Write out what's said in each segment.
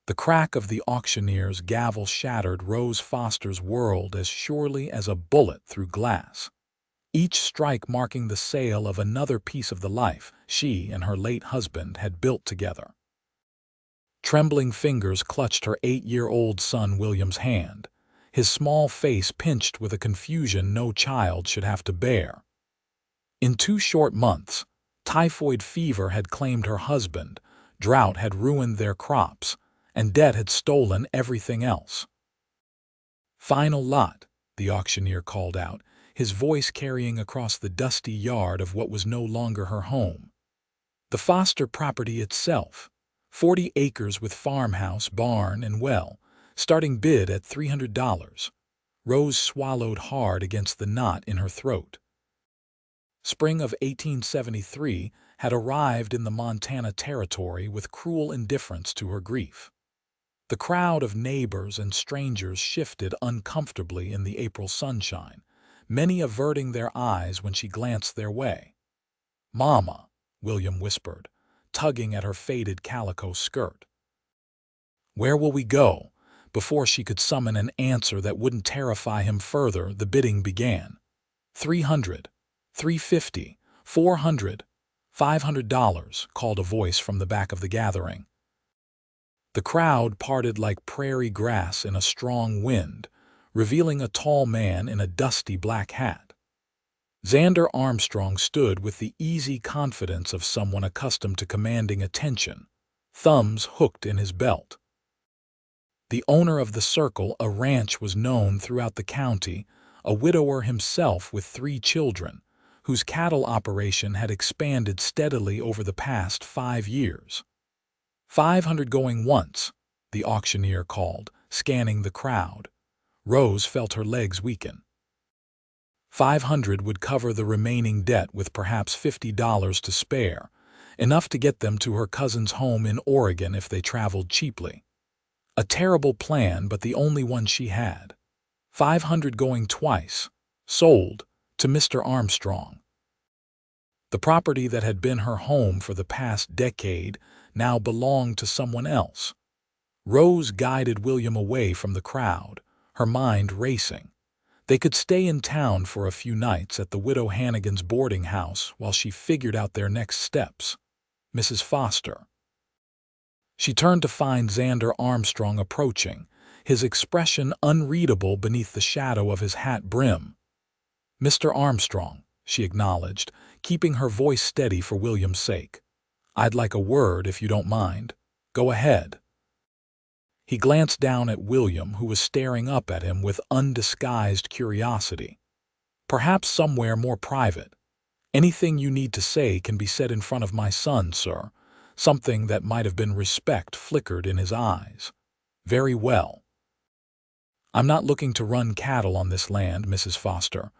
The crack of the auctioneer's gavel shattered Rose Foster's world as surely as a bullet through glass, each strike marking the sale of another piece of the life she and her late husband had built together. Trembling fingers clutched her 8-year-old son William's hand, his small face pinched with a confusion no child should have to bear. In 2 short months, typhoid fever had claimed her husband, drought had ruined their crops, and debt had stolen everything else. "Final lot," the auctioneer called out, his voice carrying across the dusty yard of what was no longer her home. The Foster property itself, 40 acres with farmhouse, barn, and well, starting bid at $300. Rose swallowed hard against the knot in her throat. Spring of 1873 had arrived in the Montana Territory with cruel indifference to her grief. The crowd of neighbors and strangers shifted uncomfortably in the April sunshine, many averting their eyes when she glanced their way. "Mama," William whispered, tugging at her faded calico skirt. "Where will we go?" Before she could summon an answer that wouldn't terrify him further, the bidding began. 300, 350, 400, $500, called a voice from the back of the gathering. The crowd parted like prairie grass in a strong wind, revealing a tall man in a dusty black hat. Xander Armstrong stood with the easy confidence of someone accustomed to commanding attention, thumbs hooked in his belt. The owner of the circle, a ranch was known throughout the county, a widower himself with 3 children, whose cattle operation had expanded steadily over the past 5 years. 500 going once, the auctioneer called, scanning the crowd. Rose felt her legs weaken. 500 would cover the remaining debt with perhaps $50 to spare, enough to get them to her cousin's home in Oregon if they traveled cheaply. A terrible plan, but the only one she had. 500 going twice, sold, to Mr. Armstrong. The property that had been her home for the past decade now belonged to someone else. Rose guided William away from the crowd, her mind racing. They could stay in town for a few nights at the widow Hannigan's boarding house while she figured out their next steps. Mrs. Foster. She turned to find Xander Armstrong approaching, his expression unreadable beneath the shadow of his hat brim. "Mr. Armstrong," she acknowledged, keeping her voice steady for William's sake. "I'd like a word if you don't mind. Go ahead." He glanced down at William, who was staring up at him with undisguised curiosity. "Perhaps somewhere more private. Anything you need to say can be said in front of my son, sir." Something that might have been respect flickered in his eyes. "Very well. I'm not looking to run cattle on this land, Mrs. Foster.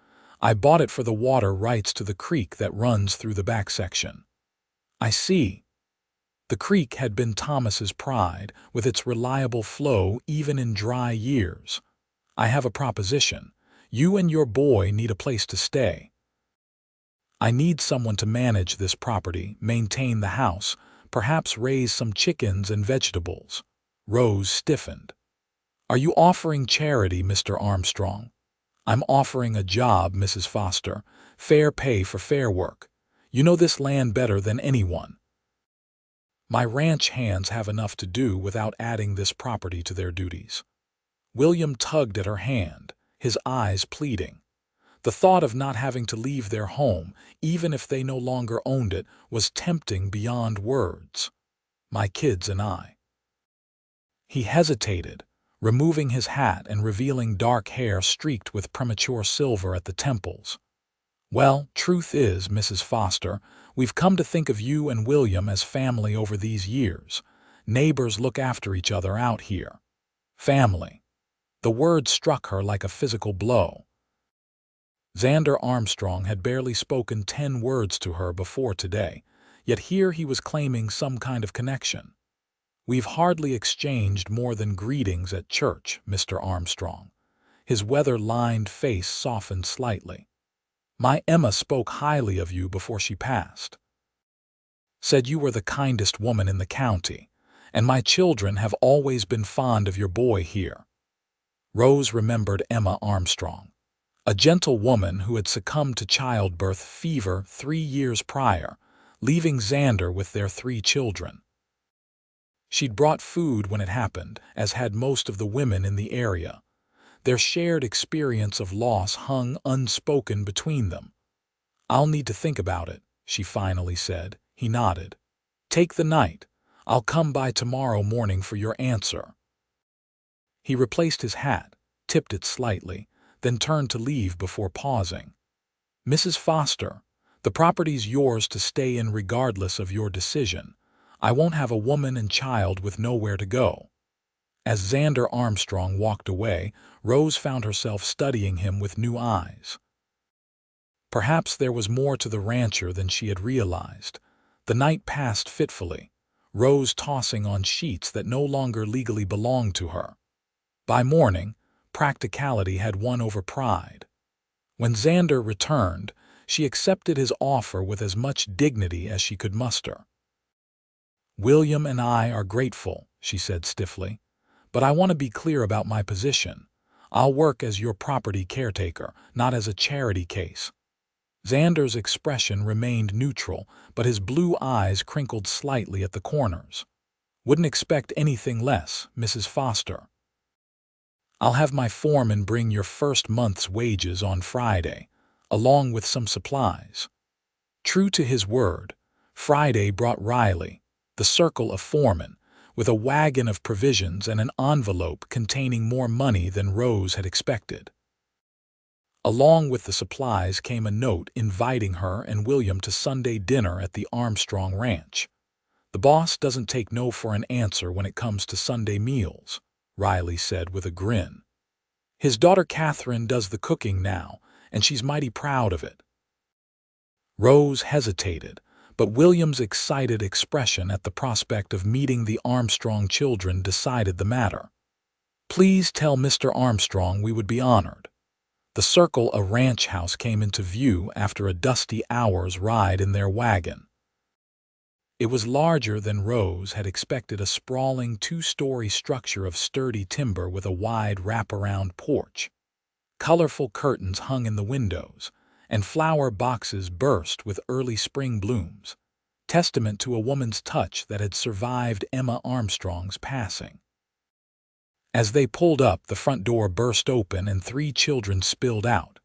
I bought it for the water rights to the creek that runs through the back section." "I see." The creek had been Thomas's pride, with its reliable flow even in dry years. "I have a proposition. You and your boy need a place to stay. I need someone to manage this property, maintain the house, perhaps raise some chickens and vegetables." Rose stiffened. "Are you offering charity, Mr. Armstrong?" "I'm offering a job, Mrs. Foster. Fair pay for fair work. You know this land better than anyone." "My ranch hands have enough to do without adding this property to their duties." William tugged at her hand, his eyes pleading. The thought of not having to leave their home, even if they no longer owned it, was tempting beyond words. "My kids and I." He hesitated, removing his hat and revealing dark hair streaked with premature silver at the temples. "Well, truth is, Mrs. Foster, we've come to think of you and William as family over these years. Neighbors look after each other out here. Family." The word struck her like a physical blow. Xander Armstrong had barely spoken 10 words to her before today, yet here he was claiming some kind of connection. "We've hardly exchanged more than greetings at church, Mr. Armstrong." His weather-lined face softened slightly. "My Emma spoke highly of you before she passed. Said you were the kindest woman in the county, and my children have always been fond of your boy here." Rose remembered Emma Armstrong, a gentle woman who had succumbed to childbirth fever 3 years prior, leaving Xander with their 3 children. She'd brought food when it happened, as had most of the women in the area. Their shared experience of loss hung unspoken between them. "I'll need to think about it," she finally said. He nodded. "Take the night. I'll come by tomorrow morning for your answer." He replaced his hat, tipped it slightly, then turned to leave before pausing. "Mrs. Foster, the property's yours to stay in regardless of your decision. I won't have a woman and child with nowhere to go." As Xander Armstrong walked away, Rose found herself studying him with new eyes. Perhaps there was more to the rancher than she had realized. The night passed fitfully, Rose tossing on sheets that no longer legally belonged to her. By morning, practicality had won over pride. When Xander returned, she accepted his offer with as much dignity as she could muster. "William and I are grateful," she said stiffly, "but I want to be clear about my position. I'll work as your property caretaker, not as a charity case." Xander's expression remained neutral, but his blue eyes crinkled slightly at the corners. "Wouldn't expect anything less, Mrs. Foster. I'll have my foreman bring your first month's wages on Friday, along with some supplies." True to his word, Friday brought Riley, the circle of foremen, with a wagon of provisions and an envelope containing more money than Rose had expected. Along with the supplies came a note inviting her and William to Sunday dinner at the Armstrong Ranch. "The boss doesn't take no for an answer when it comes to Sunday meals," Riley said with a grin. "His daughter Catherine does the cooking now, and she's mighty proud of it." Rose hesitated, but William's excited expression at the prospect of meeting the Armstrong children decided the matter. "Please tell Mr. Armstrong we would be honored." The circle, a ranch house, came into view after a dusty hour's ride in their wagon. It was larger than Rose had expected, a sprawling 2-story structure of sturdy timber with a wide wraparound porch. Colorful curtains hung in the windows, and flower boxes burst with early spring blooms, testament to a woman's touch that had survived Emma Armstrong's passing. As they pulled up, the front door burst open and 3 children spilled out.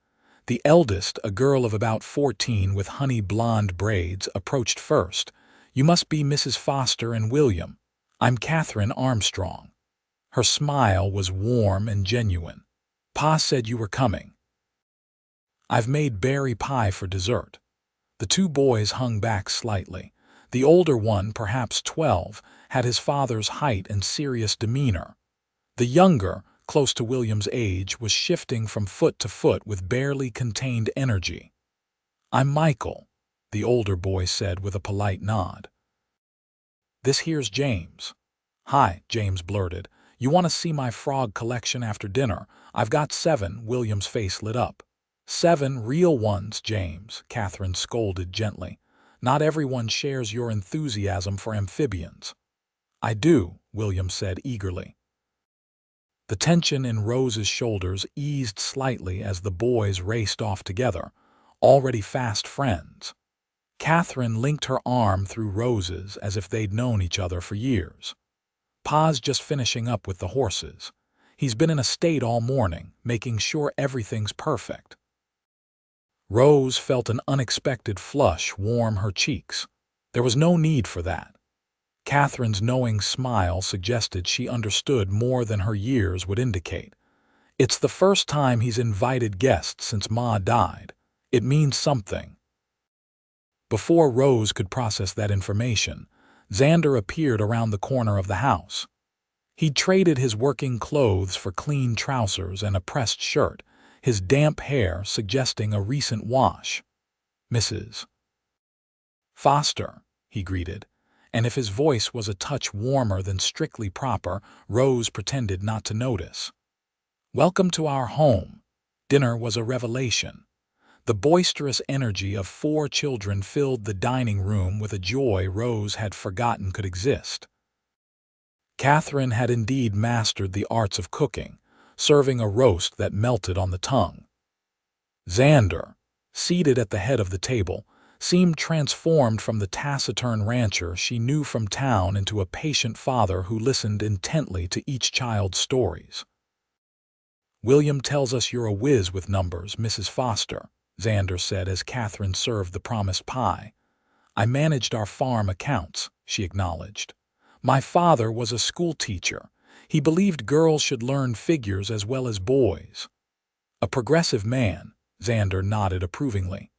The eldest, a girl of about 14 with honey blonde braids, approached first. "You must be Mrs. Foster and William. I'm Catherine Armstrong." Her smile was warm and genuine. "Pa said you were coming. I've made berry pie for dessert." The 2 boys hung back slightly. The older one, perhaps 12, had his father's height and serious demeanor. The younger, close to William's age, was shifting from foot to foot with barely contained energy. "I'm Michael," the older boy said with a polite nod. "This here's James." "Hi," James blurted. "You want to see my frog collection after dinner? I've got 7. William's face lit up. "7 real ones, James," Catherine scolded gently. "Not everyone shares your enthusiasm for amphibians." "I do," William said eagerly. The tension in Rose's shoulders eased slightly as the boys raced off together, already fast friends. Catherine linked her arm through Rose's as if they'd known each other for years. "Pa's just finishing up with the horses. He's been in a state all morning, making sure everything's perfect." Rose felt an unexpected flush warm her cheeks. There was no need for that. Catherine's knowing smile suggested she understood more than her years would indicate. "It's the first time he's invited guests since Ma died. It means something." Before Rose could process that information, Xander appeared around the corner of the house. He'd traded his working clothes for clean trousers and a pressed shirt, his damp hair suggesting a recent wash. "Mrs. Foster," he greeted, and if his voice was a touch warmer than strictly proper, Rose pretended not to notice. "Welcome to our home." Dinner was a revelation. The boisterous energy of 4 children filled the dining room with a joy Rose had forgotten could exist. Catherine had indeed mastered the arts of cooking, serving a roast that melted on the tongue. Xander, seated at the head of the table, seemed transformed from the taciturn rancher she knew from town into a patient father who listened intently to each child's stories. "William tells us you're a whiz with numbers, Mrs. Foster," Xander said as Catherine served the promised pie. "I managed our farm accounts," she acknowledged. "My father was a school teacher. He believed girls should learn figures as well as boys." "A progressive man," Xander nodded approvingly.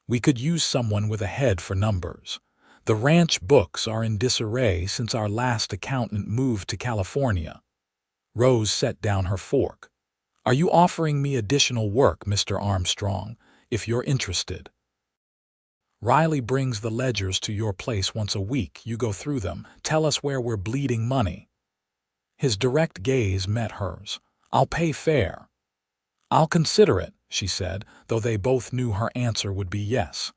"We could use someone with a head for numbers. The ranch books are in disarray since our last accountant moved to California." Rose set down her fork. "Are you offering me additional work, Mr. Armstrong, if you're interested? Riley brings the ledgers to your place once a week. You go through them, tell us where we're bleeding money." His direct gaze met hers. "I'll pay fair." "I'll consider it," she said, though they both knew her answer would be yes.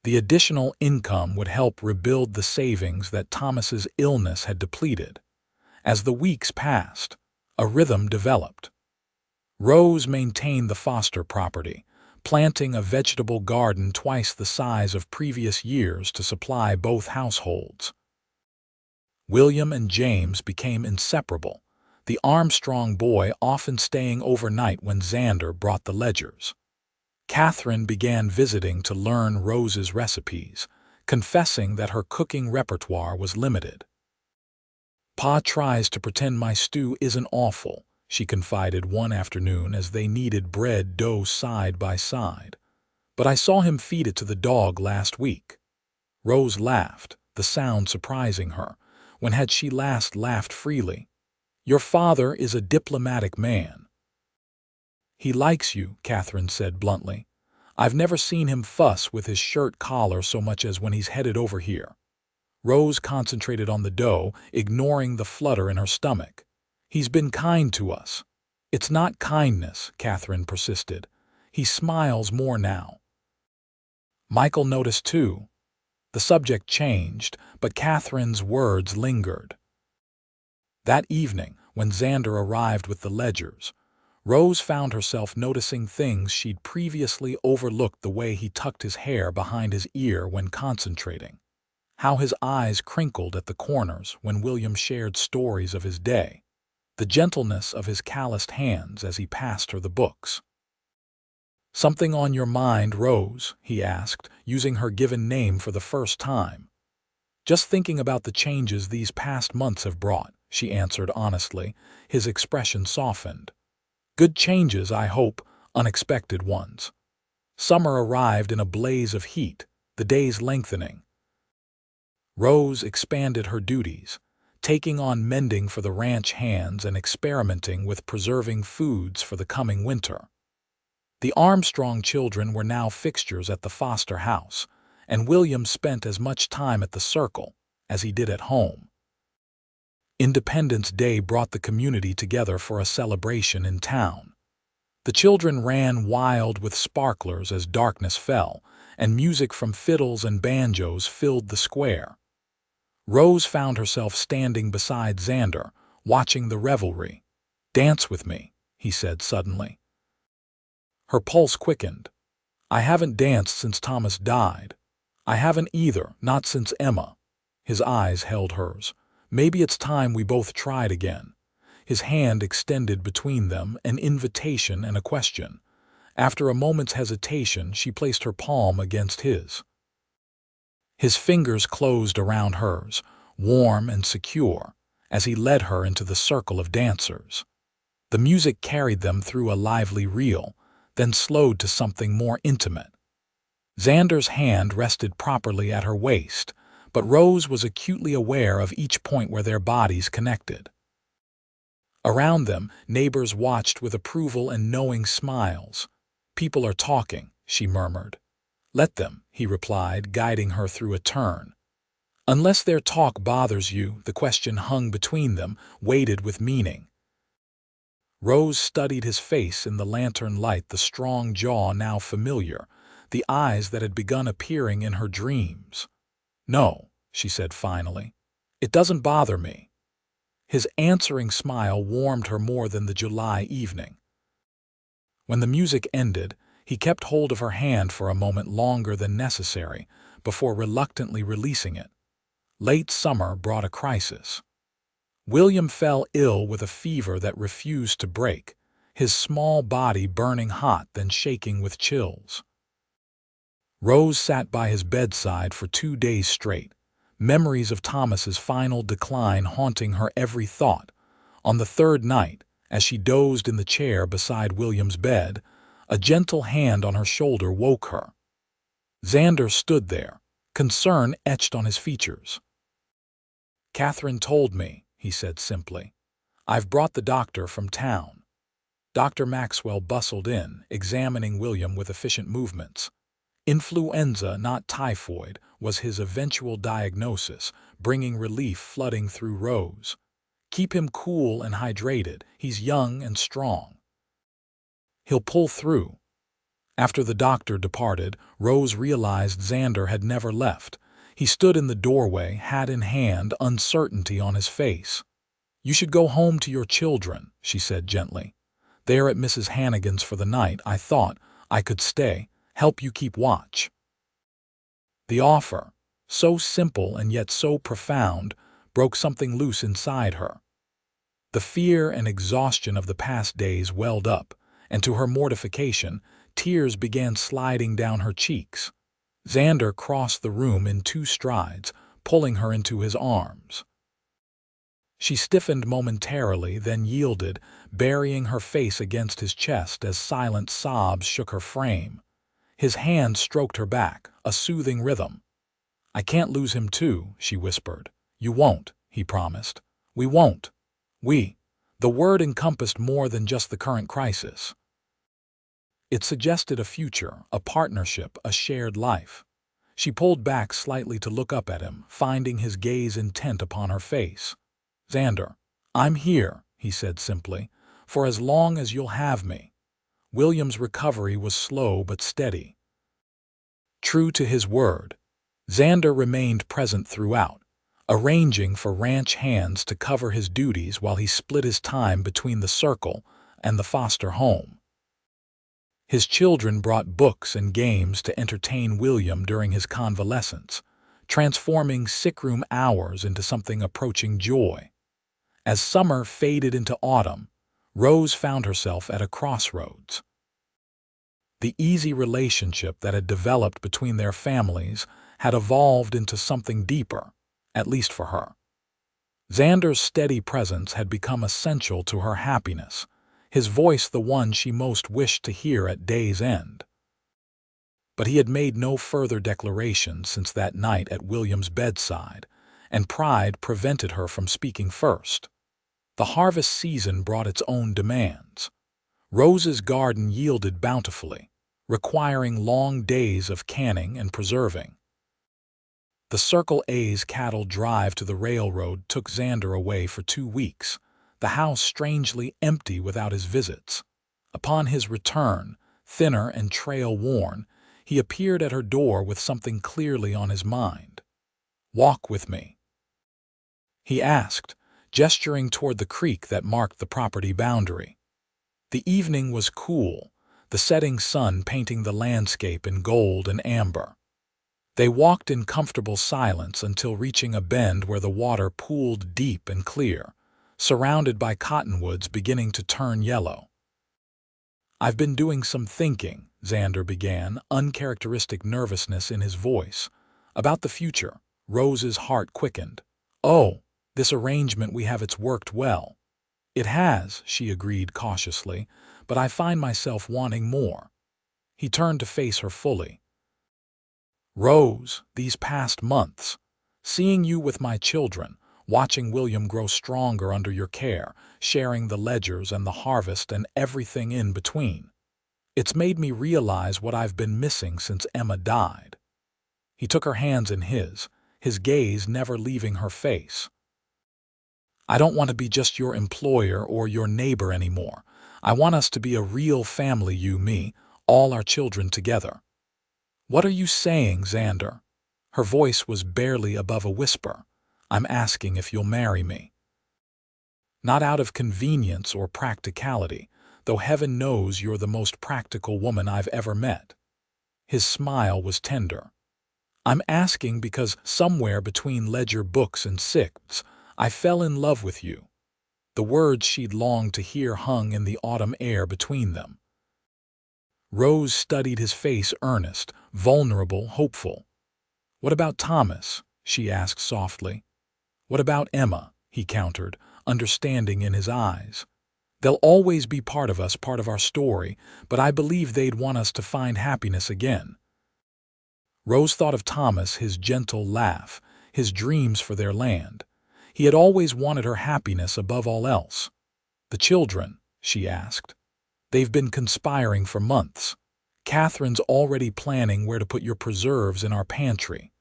The additional income would help rebuild the savings that Thomas's illness had depleted. As the weeks passed, a rhythm developed. Rose maintained the Foster property, planting a vegetable garden twice the size of previous years to supply both households. William and James became inseparable, the Armstrong boy often staying overnight when Xander brought the ledgers. Catherine began visiting to learn Rose's recipes, confessing that her cooking repertoire was limited. "Pa tries to pretend my stew isn't awful," she confided one afternoon as they kneaded bread dough side by side. "But I saw him feed it to the dog last week." Rose laughed, the sound surprising her. When had she last laughed freely? "Your father is a diplomatic man." "He likes you," Catherine said bluntly. "I've never seen him fuss with his shirt collar so much as when he's headed over here." Rose concentrated on the dough, ignoring the flutter in her stomach. "He's been kind to us." "It's not kindness," Catherine persisted. "He smiles more now." Michael noticed too. The subject changed, but Catherine's words lingered. That evening, when Xander arrived with the ledgers, Rose found herself noticing things she'd previously overlooked: the way he tucked his hair behind his ear when concentrating, how his eyes crinkled at the corners when William shared stories of his day, the gentleness of his calloused hands as he passed her the books. "Something on your mind, Rose?" he asked, using her given name for the first time. "Just thinking about the changes these past months have brought," she answered honestly. His expression softened. "Good changes, I hope, unexpected ones." Summer arrived in a blaze of heat, the days lengthening. Rose expanded her duties, taking on mending for the ranch hands and experimenting with preserving foods for the coming winter. The Armstrong children were now fixtures at the Foster house, and William spent as much time at the circle as he did at home. Independence Day brought the community together for a celebration in town. The children ran wild with sparklers as darkness fell, and music from fiddles and banjos filled the square. Rose found herself standing beside Xander, watching the revelry. "Dance with me," he said suddenly. Her pulse quickened. "I haven't danced since Thomas died." "I haven't either, not since Emma." His eyes held hers. "Maybe it's time we both tried again." His hand extended between them, an invitation and a question. After a moment's hesitation, she placed her palm against his. His fingers closed around hers, warm and secure, as he led her into the circle of dancers. The music carried them through a lively reel, then slowed to something more intimate. Xander's hand rested properly at her waist, but Rose was acutely aware of each point where their bodies connected. Around them, neighbors watched with approval and knowing smiles. "People are talking," she murmured. "Let them," he replied, guiding her through a turn. "Unless their talk bothers you," the question hung between them, weighted with meaning. Rose studied his face in the lantern light, the strong jaw now familiar, the eyes that had begun appearing in her dreams. "No," she said finally. It doesn't bother me. His answering smile warmed her more than the July evening. When the music ended, he kept hold of her hand for a moment longer than necessary before reluctantly releasing it. Late summer brought a crisis. William fell ill with a fever that refused to break, his small body burning hot then shaking with chills. Rose sat by his bedside for 2 days straight, memories of Thomas's final decline haunting her every thought. On the third night, as she dozed in the chair beside William's bed, a gentle hand on her shoulder woke her. Xander stood there, concern etched on his features. "Catherine told me," he said simply. "I've brought the doctor from town." Dr. Maxwell bustled in, examining William with efficient movements. Influenza, not typhoid, was his eventual diagnosis, bringing relief flooding through Rose. "Keep him cool and hydrated. He's young and strong. He'll pull through." After the doctor departed, Rose realized Xander had never left. He stood in the doorway, hat in hand, uncertainty on his face. "You should go home to your children," she said gently. "They're at Mrs. Hannigan's for the night. I thought I could stay, help you keep watch." The offer, so simple and yet so profound, broke something loose inside her. The fear and exhaustion of the past days welled up, and to her mortification, tears began sliding down her cheeks. Xander crossed the room in 2 strides, pulling her into his arms. She stiffened momentarily, then yielded, burying her face against his chest as silent sobs shook her frame. His hand stroked her back, a soothing rhythm. "I can't lose him too," she whispered. "You won't," he promised. "We won't. We." The word encompassed more than just the current crisis. It suggested a future, a partnership, a shared life. She pulled back slightly to look up at him, finding his gaze intent upon her face. "Xander, I'm here," he said simply, "for as long as you'll have me." William's recovery was slow but steady. True to his word, Xander remained present throughout, arranging for ranch hands to cover his duties while he split his time between the circle and the foster home. His children brought books and games to entertain William during his convalescence, transforming sickroom hours into something approaching joy. As summer faded into autumn, Rose found herself at a crossroads. The easy relationship that had developed between their families had evolved into something deeper, at least for her. Xander's steady presence had become essential to her happiness, his voice the one she most wished to hear at day's end. But he had made no further declaration since that night at William's bedside, and pride prevented her from speaking first. The harvest season brought its own demands. Rose's garden yielded bountifully, requiring long days of canning and preserving. The Circle A's cattle drive to the railroad took Xander away for 2 weeks, the house strangely empty without his visits. Upon his return, thinner and trail-worn, he appeared at her door with something clearly on his mind. "Walk with me," he asked, gesturing toward the creek that marked the property boundary. The evening was cool, the setting sun painting the landscape in gold and amber. They walked in comfortable silence until reaching a bend where the water pooled deep and clear, surrounded by cottonwoods beginning to turn yellow. "I've been doing some thinking," Xander began, uncharacteristic nervousness in his voice. "About the future." Rose's heart quickened. "Oh, this arrangement we have, it's worked well." "It has," she agreed cautiously, "but I find myself wanting more." He turned to face her fully. "Rose, these past months, seeing you with my children, watching William grow stronger under your care, sharing the ledgers and the harvest and everything in between, it's made me realize what I've been missing since Emma died." He took her hands in his gaze never leaving her face. "I don't want to be just your employer or your neighbor anymore. I want us to be a real family, you, me, all our children together." "What are you saying, Xander?" Her voice was barely above a whisper. I'm asking if you'll marry me. Not out of convenience or practicality, though heaven knows you're the most practical woman I've ever met. His smile was tender. I'm asking because somewhere between ledger books and sixths, I fell in love with you. The words she'd longed to hear hung in the autumn air between them. Rose studied his face, earnest, vulnerable, hopeful. "What about Thomas?" she asked softly. "What about Emma?" he countered, understanding in his eyes. "They'll always be part of us, part of our story, but I believe they'd want us to find happiness again." Rose thought of Thomas, his gentle laugh, his dreams for their land. He had always wanted her happiness above all else. "The children?" she asked. "They've been conspiring for months. Catherine's already planning where to put your preserves in our pantry.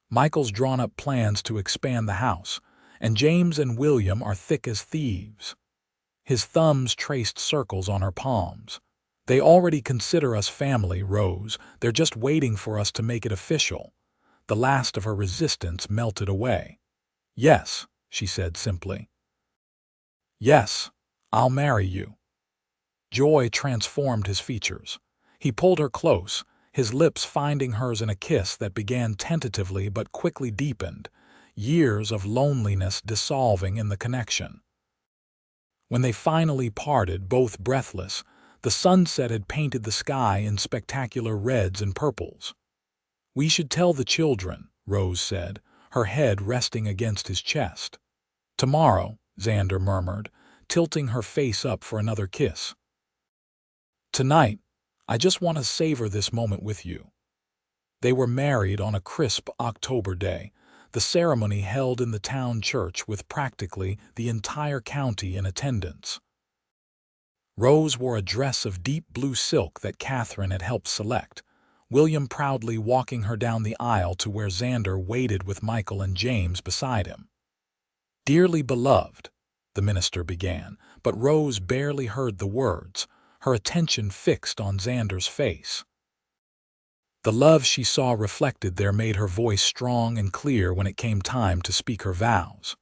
Michael's drawn up plans to expand the house, and James and William are thick as thieves." His thumbs traced circles on her palms. "They already consider us family, Rose. They're just waiting for us to make it official." The last of her resistance melted away. "Yes," she said simply. "Yes, I'll marry you." Joy transformed his features. He pulled her close, his lips finding hers in a kiss that began tentatively but quickly deepened, years of loneliness dissolving in the connection. When they finally parted, both breathless, the sunset had painted the sky in spectacular reds and purples. "We should tell the children," Rose said, her head resting against his chest. "Tomorrow," Xander murmured, tilting her face up for another kiss. "Tonight, I just want to savor this moment with you." They were married on a crisp October day, the ceremony held in the town church with practically the entire county in attendance. Rose wore a dress of deep blue silk that Catherine had helped select, William proudly walking her down the aisle to where Xander waited with Michael and James beside him. "Dearly beloved," the minister began, but Rose barely heard the words, her attention fixed on Xander's face. The love she saw reflected there made her voice strong and clear when it came time to speak her vows.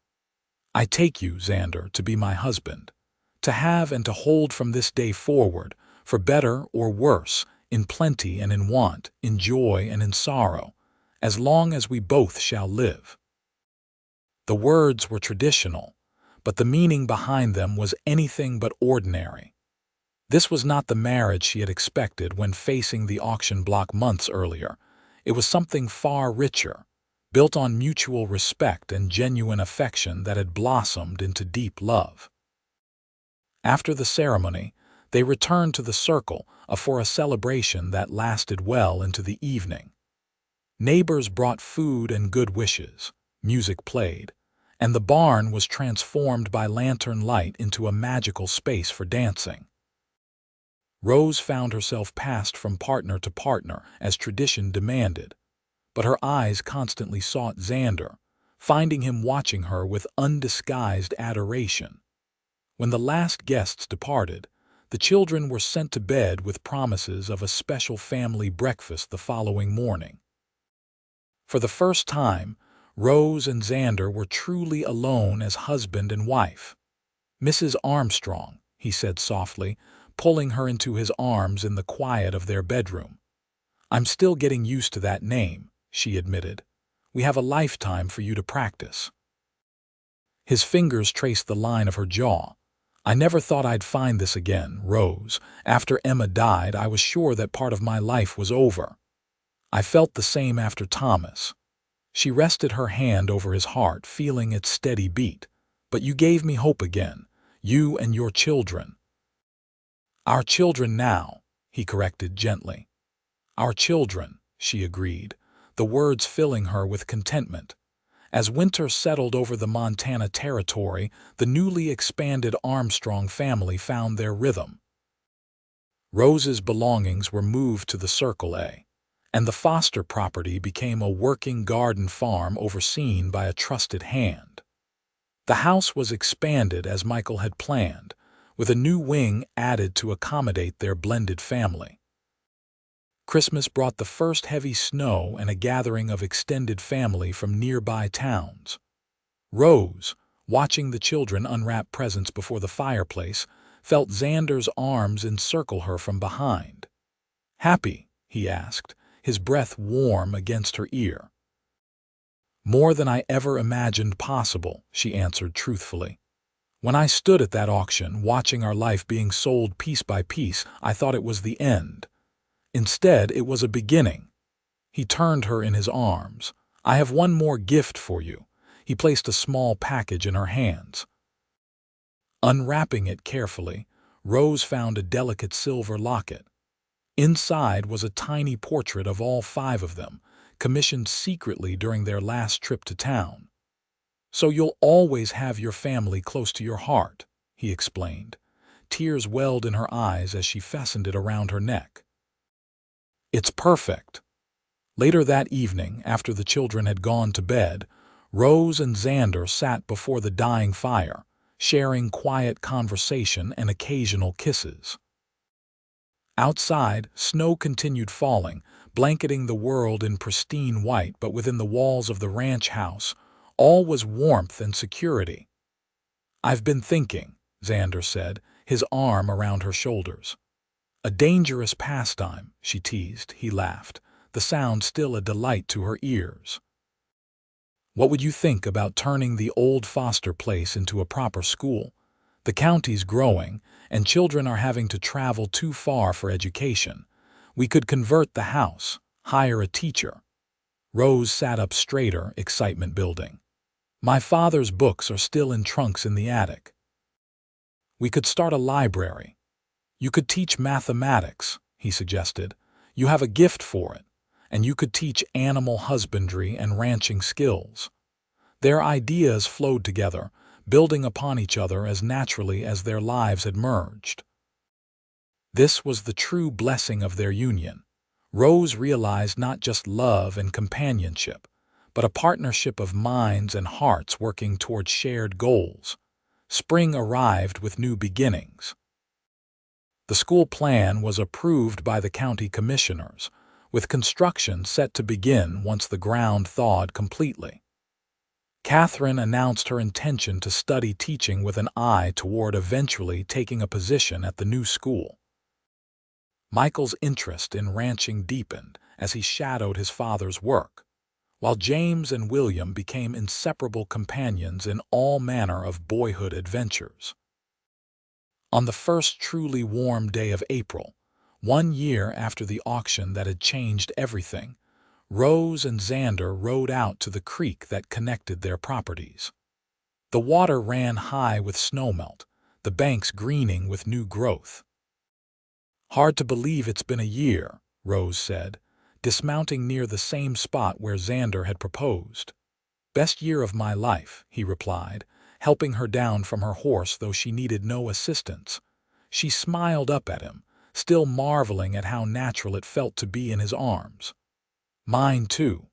"I take you, Xander, to be my husband, to have and to hold from this day forward, for better or worse, in plenty and in want, in joy and in sorrow, as long as we both shall live." The words were traditional, but the meaning behind them was anything but ordinary. This was not the marriage she had expected when facing the auction block months earlier. It was something far richer, built on mutual respect and genuine affection that had blossomed into deep love. After the ceremony, they returned to the circle for a celebration that lasted well into the evening. Neighbors brought food and good wishes, music played, and the barn was transformed by lantern light into a magical space for dancing. Rose found herself passed from partner to partner as tradition demanded, but her eyes constantly sought Xander, finding him watching her with undisguised adoration. When the last guests departed, the children were sent to bed with promises of a special family breakfast the following morning. For the first time, Rose and Xander were truly alone as husband and wife. "Mrs. Armstrong," he said softly, pulling her into his arms in the quiet of their bedroom. "I'm still getting used to that name," she admitted. "We have a lifetime for you to practice." His fingers traced the line of her jaw. "I never thought I'd find this again, Rose. After Emma died, I was sure that part of my life was over. I felt the same after Thomas." She rested her hand over his heart, feeling its steady beat. "But you gave me hope again, you and your children." "Our children now," he corrected gently. "Our children," she agreed, the words filling her with contentment. As winter settled over the Montana territory, the newly expanded Armstrong family found their rhythm. Rose's belongings were moved to the Circle A, and the Foster property became a working garden farm overseen by a trusted hand. The house was expanded as Michael had planned, with a new wing added to accommodate their blended family. Christmas brought the first heavy snow and a gathering of extended family from nearby towns. Rose, watching the children unwrap presents before the fireplace, felt Xander's arms encircle her from behind. "Happy?" he asked, his breath warm against her ear. "More than I ever imagined possible," she answered truthfully. "When I stood at that auction, watching our life being sold piece by piece, I thought it was the end. Instead, it was a beginning." He turned her in his arms. "I have one more gift for you." He placed a small package in her hands. Unwrapping it carefully, Rose found a delicate silver locket. Inside was a tiny portrait of all 5 of them, commissioned secretly during their last trip to town. "So you'll always have your family close to your heart," he explained. Tears welled in her eyes as she fastened it around her neck. "It's perfect." Later that evening, after the children had gone to bed, Rose and Xander sat before the dying fire, sharing quiet conversation and occasional kisses. Outside, snow continued falling, blanketing the world in pristine white, but within the walls of the ranch house, all was warmth and security. "I've been thinking," Xander said, his arm around her shoulders. "A dangerous pastime," she teased. He laughed, the sound still a delight to her ears. "What would you think about turning the old foster place into a proper school? The county's growing, and children are having to travel too far for education. We could convert the house, hire a teacher." Rose sat up straighter, excitement building. "My father's books are still in trunks in the attic. We could start a library. You could teach mathematics," he suggested. "You have a gift for it. And you could teach animal husbandry and ranching skills." Their ideas flowed together, building upon each other as naturally as their lives had merged. This was the true blessing of their union. Rose realized not just love and companionship, but a partnership of minds and hearts working toward shared goals. Spring arrived with new beginnings. The school plan was approved by the county commissioners, with construction set to begin once the ground thawed completely. Catherine announced her intention to study teaching with an eye toward eventually taking a position at the new school. Michael's interest in ranching deepened as he shadowed his father's work, while James and William became inseparable companions in all manner of boyhood adventures. On the first truly warm day of April, 1 year after the auction that had changed everything, Rose and Xander rode out to the creek that connected their properties. The water ran high with snowmelt, the banks greening with new growth. "Hard to believe it's been a year," Rose said, dismounting near the same spot where Xander had proposed. "Best year of my life," he replied, helping her down from her horse though she needed no assistance. She smiled up at him, still marveling at how natural it felt to be in his arms. "Mine too."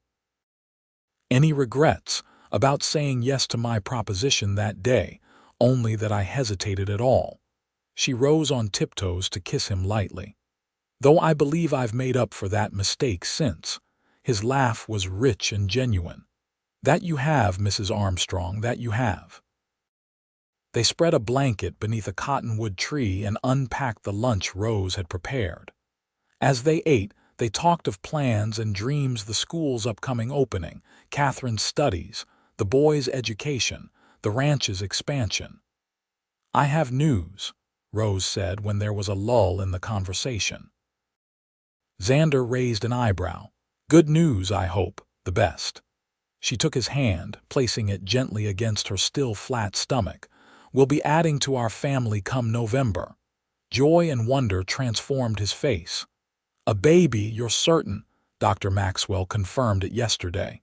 "Any regrets about saying yes to my proposition that day, only that I hesitated at all?" She rose on tiptoes to kiss him lightly. "Though I believe I've made up for that mistake since." His laugh was rich and genuine. "That you have, Mrs. Armstrong, that you have." They spread a blanket beneath a cottonwood tree and unpacked the lunch Rose had prepared. As they ate, they talked of plans and dreams: the school's upcoming opening, Catherine's studies, the boys' education, the ranch's expansion. "I have news," Rose said when there was a lull in the conversation. Xander raised an eyebrow. "Good news, I hope, the best." She took his hand, placing it gently against her still flat stomach. "We'll be adding to our family come November." Joy and wonder transformed his face. "A baby, you're certain?" Dr. Maxwell confirmed it yesterday.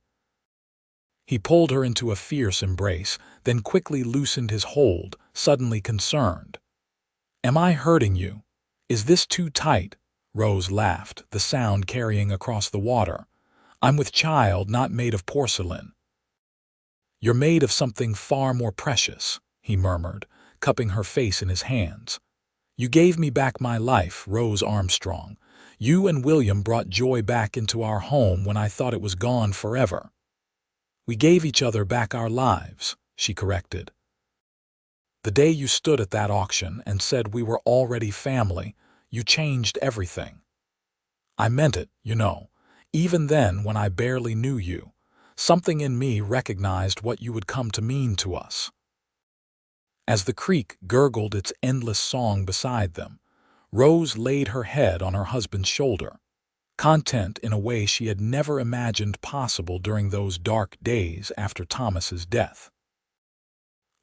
He pulled her into a fierce embrace, then quickly loosened his hold, suddenly concerned. "Am I hurting you? Is this too tight?" Rose laughed, the sound carrying across the water. "I'm with child, not made of porcelain." "You're made of something far more precious," he murmured, cupping her face in his hands. "You gave me back my life, Rose Armstrong. You and William brought joy back into our home when I thought it was gone forever." "We gave each other back our lives," she corrected. "The day you stood at that auction and said we were already family, you changed everything. I meant it, you know. Even then, when I barely knew you, something in me recognized what you would come to mean to us." As the creek gurgled its endless song beside them, Rose laid her head on her husband's shoulder, content in a way she had never imagined possible during those dark days after Thomas's death.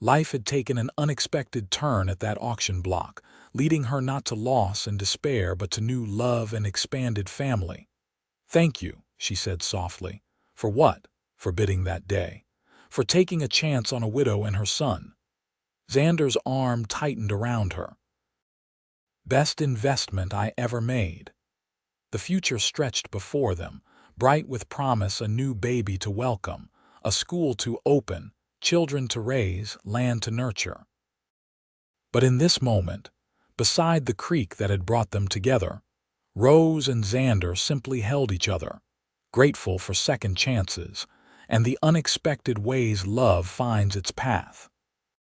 Life had taken an unexpected turn at that auction block, leading her not to loss and despair but to new love and expanded family. "Thank you," she said softly. "For what?" "For bidding that day. For taking a chance on a widow and her son." Xander's arm tightened around her. "Best investment I ever made." The future stretched before them, bright with promise, a new baby to welcome, a school to open, children to raise, land to nurture. But in this moment, beside the creek that had brought them together, Rose and Xander simply held each other, grateful for second chances and the unexpected ways love finds its path.